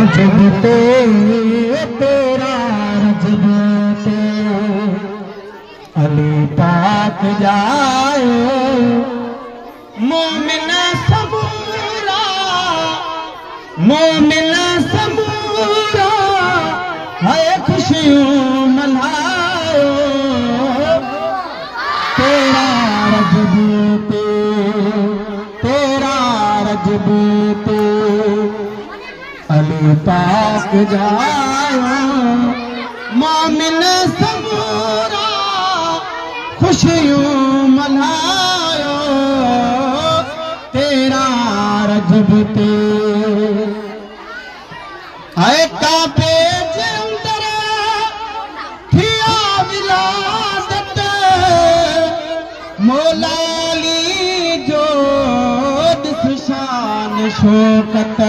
रजब ते तेरा रजब ते अली पाक जाए मोमिन सबूरा है खुशियों मनायो तेरा रजब ते तेरा रजब ते अली पाक जायो मोमिन सबूरा खुशियों मनायो तेरा रजब ते आए काबे जे अंदर थिया विलादत मौलाली जो दिस शान शौकत